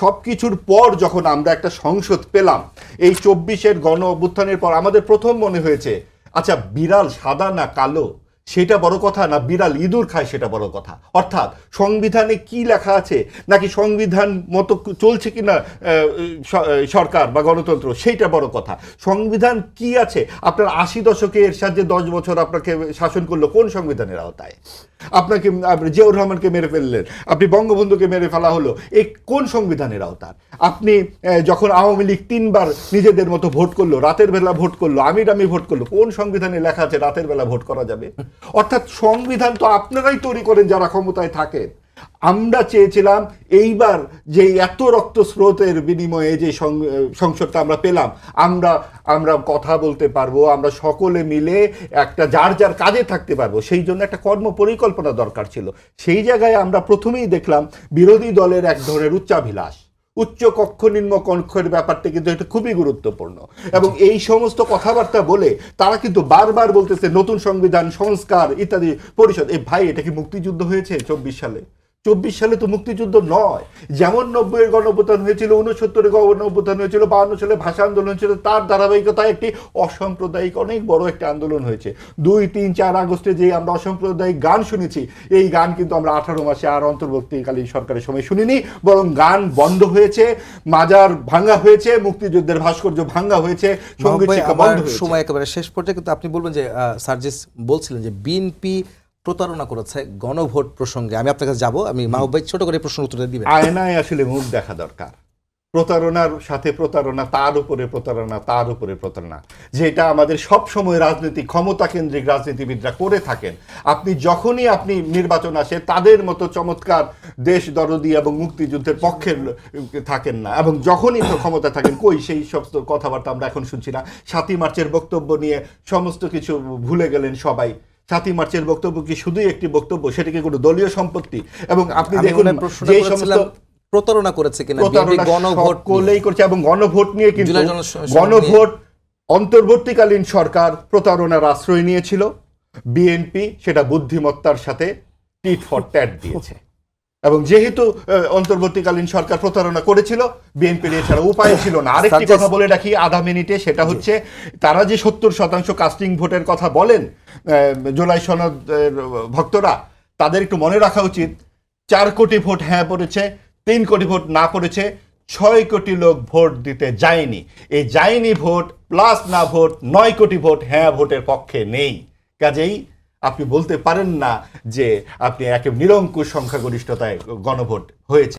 সবকিছুর পর যখন আমরা একটা সংসদ পেলাম, এই 24-এর গণ অভ্যুত্থানের পর আমাদের প্রথম মনে হয়েছে আচ্ছা বিড়াল সাদা না কালো সেটা বড় কথা না বিড়াল ইঁদুর খায় সেটা বড় কথা। অর্থাৎ সংবিধানে কি লেখা আছে নাকি সংবিধান মতো চলছে কিনা সরকার বা গণতন্ত্র সেইটা বড় কথা। সংবিধান কি আছে, আপনার 80 দশকে এরশাদ যে 10 বছর আপনাকে শাসন করলো কোন সংবিধানের আওতায়? আপনাকে জিয়াউর রহমানকে মেরে ফেললেন, আপনি বঙ্গবন্ধুকে মেরে ফেলা হলো, এই কোন সংবিধানের আওতার? আপনি যখন আওয়ামী লীগ 3বার নিজেদের মতো ভোট করলো, রাতের বেলা ভোট করলো, আমি ভোট করলো, কোন সংবিধানে লেখা আছে রাতের বেলা ভোট করা যাবে? অর্থাৎ সংবিধান তো আপনারাই তৈরি করেন যারা ক্ষমতায় থাকেন। আমরা চেয়েছিলাম এইবার যে এত রক্তস্রোতের বিনিময়ে যে সংসদটা আমরা পেলাম, আমরা কথা বলতে পারবো, আমরা সকলে মিলে একটা যার যার কাজে থাকতে পারবো, সেই জন্য একটা কর্ম পরিকল্পনা দরকার ছিল। সেই জায়গায় আমরা প্রথমেই দেখলাম বিরোধী দলের এক ধরনের উচ্চাভিলাষ, উচ্চ কক্ষ নিম্ন কক্ষের ব্যাপারটা কিন্তু এটা খুবই গুরুত্বপূর্ণ। এবং এই সমস্ত কথাবার্তা বলে তারা কিন্তু বারবার বলতেছে নতুন সংবিধান সংস্কার ইত্যাদি পরিষদ। এই ভাই, এটা কি মুক্তিযুদ্ধ হয়েছে 24 সালে? 24 সালে তো মুক্তিযুদ্ধ নয়। যেমন 90-এর গণঅভ্যুত্থান হয়েছিল, 69-এর গণঅভ্যুত্থান হয়েছিল, 52 সালে ভাষা আন্দোলন হয়েছিল, তার ধারাবাহিকতায় একটি অসাম্প্রদায়িক অনেক বড় একটা আন্দোলন হয়েছে। 2, 3, 4 আগস্টে যে আমরা অসাম্প্রদায়িক গান শুনেছি, এই গান কিন্তু আমরা 18 মাসে আর অন্তর্বর্তীকালীন সরকারের সময় শুনিনি, বরং গান বন্ধ হয়েছে, মাজার ভাঙ্গা হয়েছে, মুক্তিযুদ্ধের ভাস্কর্য ভাঙ্গা হয়েছে, সঙ্গীত শিক্ষা বন্ধ হয়েছে। সময় একেবারে শেষ পর্যায়ে, কিন্তু আপনি বলবেন যে সার্জিস বলছিলেন যে বিএনপি প্রতারণা করেছে গণভোট প্রসঙ্গে। আমি আপনার কাছে যাবো, আমি মাহবুব ভাই ছোট করে প্রশ্ন উত্তর দিবেন। আয়নায় আসলে মুখ দেখা দরকার। প্রতারণার সাথে প্রতারণা, তার উপরে প্রতারণা, তার উপরে প্রতারণা, যেটা আমাদের সব সময় রাজনীতি ক্ষমতা কেন্দ্রিক রাজনীতিবিদরা করে থাকেন। যখনই আপনি নির্বাচন আসে তাদের মতো চমৎকার দেশ দরদি এবং মুক্তিযুদ্ধের পক্ষের থাকেন না, এবং যখনই ক্ষমতা থাকেন কই সেই সব কথাবার্তা আমরা এখন শুনছি না। 7ই মার্চের বক্তব্য নিয়ে সমস্ত কিছু ভুলে গেলেন সবাই। 7ই মার্চের বক্তব্য কি শুধুই একটি বক্তব্য? সেটা কি কোনো দলীয় সম্পত্তি? এবং আপনি দেখুন যে সমস্ত প্রতারণা করেছে কিনা গণভোট করলেই করছে, এবং গণভোট নিয়ে কিন্তু গণভোট অন্তর্বর্তীকালীন সরকার প্রতারণার আশ্রয় নিয়েছিল, বিএনপি সেটা বুদ্ধিমত্তার সাথে টিট ফর ট্যাট দিয়েছে। এবং যেহেতু অন্তর্বর্তীকালীন সরকার প্রতারণা করেছিল, বিএনপির এছাড়া উপায় ছিল না। আরেকটি কথা বলে রাখি আধা মিনিটে, সেটা হচ্ছে তারা যে 70% কাস্টিং ভোটের কথা বলেন জুলাই সনদ ভক্তরা, তাদের একটু মনে রাখা উচিত 4 কোটি ভোট হ্যাঁ পড়েছে, 3 কোটি ভোট না পড়েছে, 6 কোটি লোক ভোট দিতে যায়নি। এই যায়নি ভোট প্লাস না ভোট 9 কোটি ভোট হ্যাঁ ভোটের পক্ষে নেই। কাজেই আপনি বলতে পারেন না যে আপনি একেবারে নিরঙ্কুশ সংখ্যাগরিষ্ঠতায় গণভোট হয়েছে।